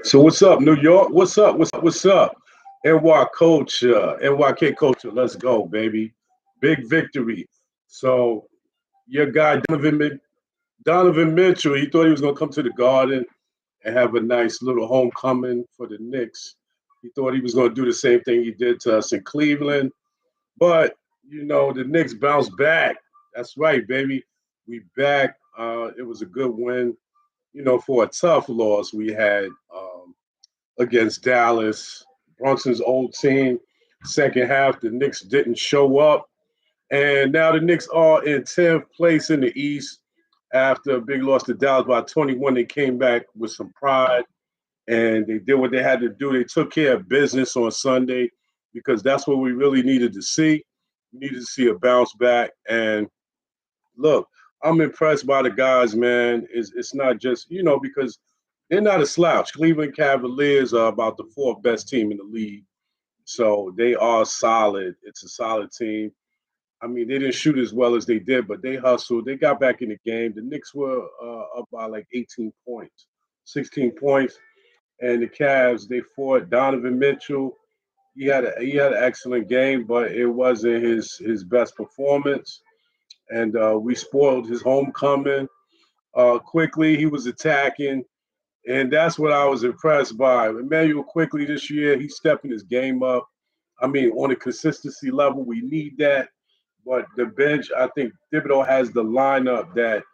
So what's up, New York? What's up? What's up? What's up? NY culture, NYK culture. Let's go, baby. Big victory. So your guy Donovan Mitchell, he thought he was gonna come to the Garden and have a nice little homecoming for the Knicks. He thought he was gonna do the same thing he did to us in Cleveland, but the Knicks bounced back. That's right, baby. We back. It was a good win. For a tough loss we had. Against Dallas, Brunson's old team. Second half, the Knicks didn't show up. And now the Knicks are in 10th place in the East after a big loss to Dallas by 21. They came back with some pride and they did what they had to do. They took care of business on Sunday because that's what we really needed to see. We needed to see a bounce back. And look, I'm impressed by the guys, man. It's not just, because they're not a slouch. Cleveland Cavaliers are about the fourth best team in the league. So they are solid. It's a solid team. I mean, they didn't shoot as well as they did, but they hustled. They got back in the game. The Knicks were up by like 18 points, 16 points. And the Cavs, they fought Donovan Mitchell. He had an excellent game, but it wasn't his best performance. And we spoiled his homecoming. Quickly, he was attacking. And that's what I was impressed by. Emmanuel quickly this year, he's stepping his game up. I mean, on a consistency level, we need that. But the bench, I think Thibodeau has the lineup that,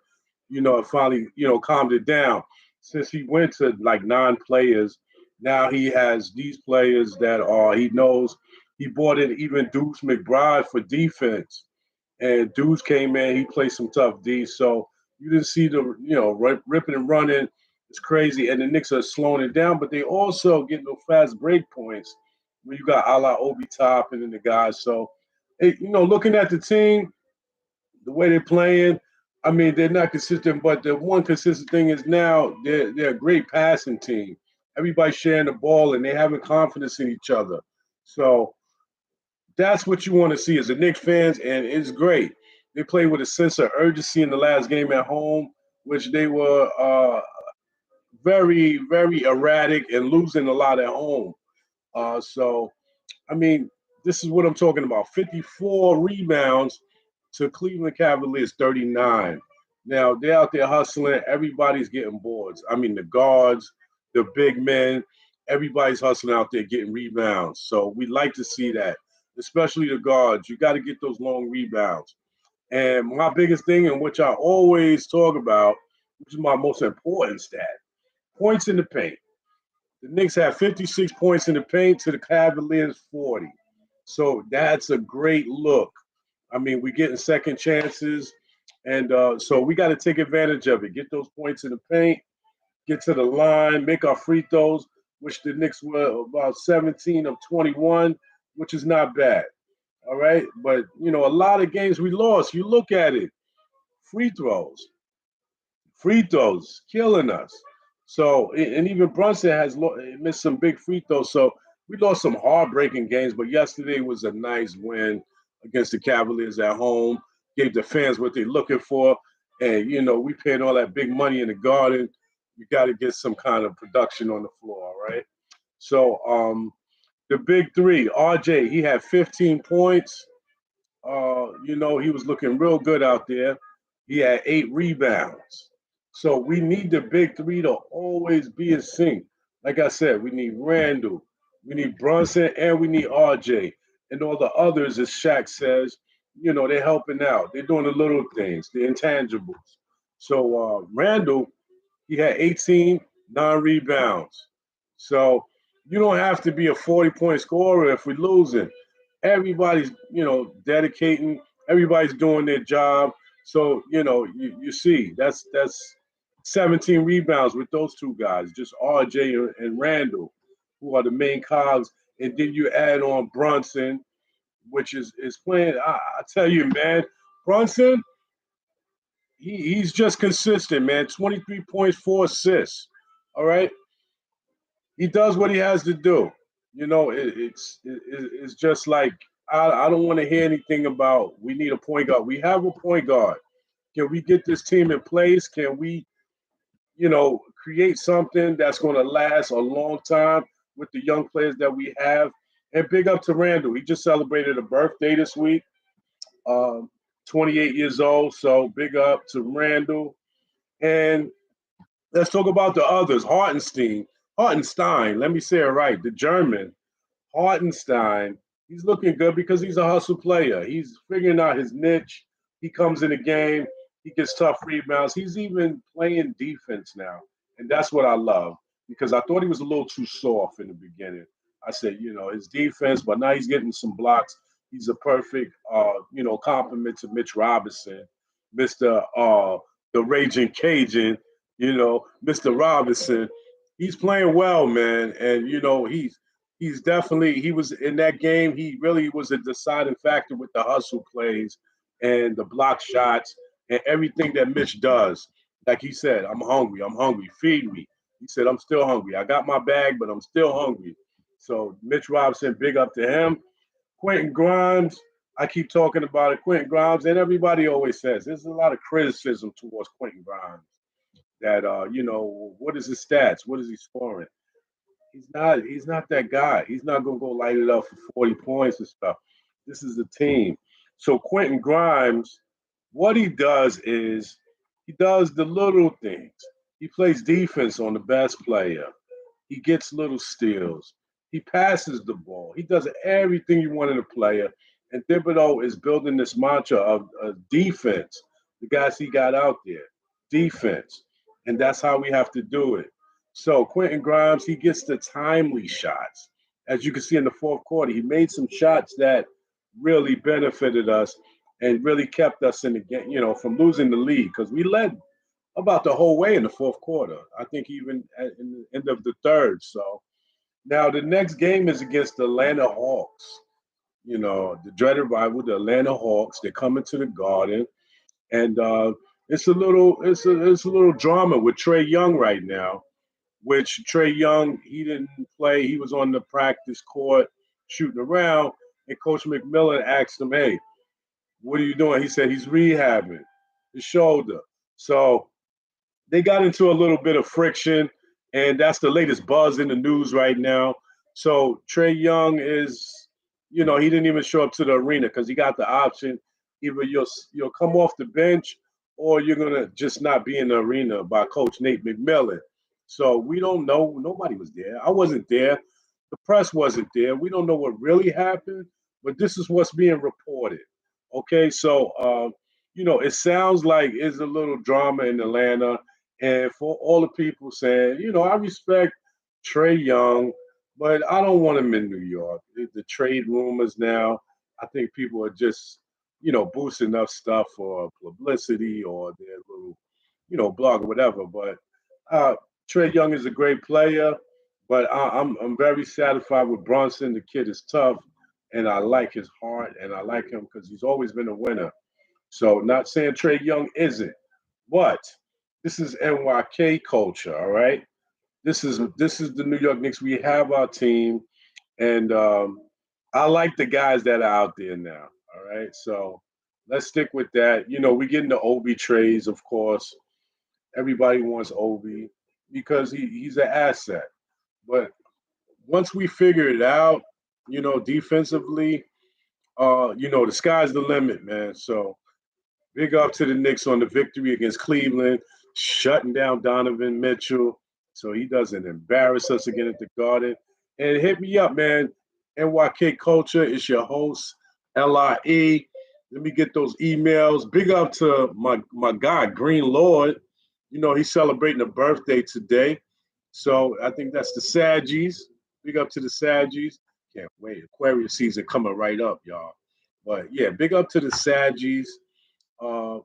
finally, calmed it down. Since he went to like 9 players, now he has these players that he knows. He brought in even Deuce McBride for defense. And Deuce came in, he played some tough D. So you didn't see the, ripping and running. It's crazy. And the Knicks are slowing it down, but they also get no fast break points when you got a la Obi Top and then the guys. So, looking at the team, the way they're playing, I mean, they're not consistent, but the one consistent thing is now they're a great passing team. Everybody's sharing the ball and they're having confidence in each other. So that's what you want to see as a Knicks fans, and it's great. They played with a sense of urgency in the last game at home, which they were very, very erratic and losing a lot at home. So, I mean, this is what I'm talking about. 54 rebounds to Cleveland Cavaliers 39. Now, they're out there hustling. Everybody's getting boards. I mean, the guards, the big men, everybody's hustling out there getting rebounds. So we like to see that, especially the guards. You got to get those long rebounds. And my biggest thing, and which I always talk about, which is my most important stat, points in the paint. The Knicks have 56 points in the paint to the Cavaliers 40. So that's a great look. I mean, we're getting second chances. And so we got to take advantage of it. Get those points in the paint, get to the line, make our free throws, which the Knicks were about 17 of 21, which is not bad. All right. But, a lot of games we lost. You look at it, free throws. Free throws killing us. So, and even Brunson has missed some big free throws. So we lost some heartbreaking games, but yesterday was a nice win against the Cavaliers at home. Gave the fans what they're looking for. And, we paid all that big money in the Garden. We got to get some kind of production on the floor, all right? So the big three, RJ, he had 15 points. He was looking real good out there. He had 8 rebounds. So we need the big three to always be in sync. Like I said, we need Randall, we need Brunson, and we need RJ. And all the others, as Shaq says, they're helping out. They're doing the little things, the intangibles. So Randall, he had 18, 9 rebounds. So you don't have to be a 40-point scorer if we're losing. Everybody's, dedicating. Everybody's doing their job. So, you see, that's 17 rebounds with those two guys, just RJ and Randall, who are the main cogs. And then you add on Brunson, which is playing. I tell you, man, Brunson, he's just consistent, man. 23 points, 4 assists. All right. He does what he has to do. It's just like I don't want to hear anything about we need a point guard. We have a point guard. Can we get this team in place? Can we, create something that's going to last a long time with the young players that we have. And big up to Randall. He just celebrated a birthday this week, um, 28 years old. So big up to Randall. And let's talk about the others. Hartenstein, let me say it right, the German. Hartenstein, he's looking good because he's a hustle player. He's figuring out his niche. He comes in the game. He gets tough rebounds. He's even playing defense now. And that's what I love because I thought he was a little too soft in the beginning. I said, his defense, but now he's getting some blocks. He's a perfect, compliment to Mitch Robinson, Mr. The Raging Cajun, Mr. Robinson. He's playing well, man. And, he was in that game. He really was a deciding factor with the hustle plays and the block shots and everything that Mitch does. Like he said, I'm hungry, feed me. He said, I'm still hungry. I got my bag, but I'm still hungry. So Mitch Robinson, big up to him. Quentin Grimes, I keep talking about it. Quentin Grimes, and everybody always says there's a lot of criticism towards Quentin Grimes. That what is his stats? What is he scoring? He's not that guy. He's not gonna go light it up for 40 points and stuff. This is the team. So Quentin Grimes, what he does is he does the little things. He plays defense on the best player. He gets little steals. He passes the ball. He does everything you want in a player. And Thibodeau is building this mantra of defense. The guys he got out there, defense. And that's how we have to do it. So Quentin Grimes, he gets the timely shots. As you can see in the fourth quarter, he made some shots that really benefited us and really kept us in the game, from losing the lead because we led about the whole way in the fourth quarter. I think even in the end of the third. So now the next game is against the Atlanta Hawks. The dreaded rival, the Atlanta Hawks. They're coming to the Garden, and it's a little drama with Trae Young right now. Which Trae Young, he didn't play. He was on the practice court shooting around, and Coach McMillan asked him, "Hey, what are you doing?" He said he's rehabbing his shoulder. So they got into a little bit of friction, and that's the latest buzz in the news right now. So Trae Young he didn't even show up to the arena because he got the option. Either you'll come off the bench or you're gonna just not be in the arena by Coach Nate McMillan. So we don't know. Nobody was there. I wasn't there. The press wasn't there. We don't know what really happened, but this is what's being reported. Okay, so it sounds like it's a little drama in Atlanta, and for all the people saying, I respect Trae Young, but I don't want him in New York. The trade rumors now, I think people are just, boosting up stuff for publicity or their little, blog or whatever. But uh, Trae Young is a great player, but I'm very satisfied with Brunson. The kid is tough, and I like his heart, and I like him because he's always been a winner. So not saying Trae Young isn't, but this is NYK culture, all right? This is the New York Knicks. We have our team, and I like the guys that are out there now. All right, so let's stick with that. We get into Obi trades, of course. Everybody wants Obi because he's an asset. But once we figure it out, defensively, the sky's the limit, man. So big up to the Knicks on the victory against Cleveland, shutting down Donovan Mitchell so he doesn't embarrass us again at the Garden. And hit me up, man. N.Y.K Culture is your host, LIE. Let me get those emails. Big up to my guy, Green Lord. He's celebrating a birthday today. So I think that's the Saggies. Big up to the Saggies. Can't wait. Aquarius season coming right up, y'all. But yeah, big up to the Saggies. And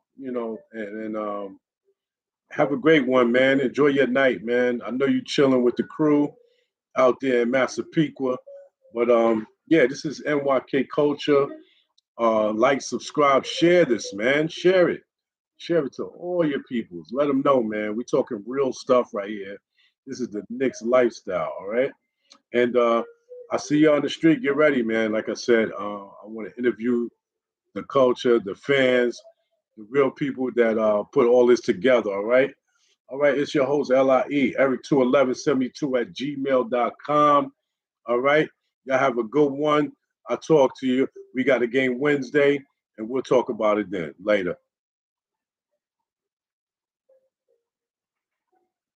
have a great one, man. Enjoy your night, man. I know you're chilling with the crew out there in Massapequa. But yeah, this is NYK Culture. Like, subscribe, share this, man. Share it. Share it to all your peoples. Let them know, man. We're talking real stuff right here. This is the Knicks lifestyle, all right? And I see you on the street. Get ready, man. Like I said, I want to interview the culture, the fans, the real people that put all this together, all right? All right, it's your host, LIE, Eric21172 at gmail.com. All right, y'all have a good one. I'll talk to you. We got a game Wednesday, and we'll talk about it then. Later.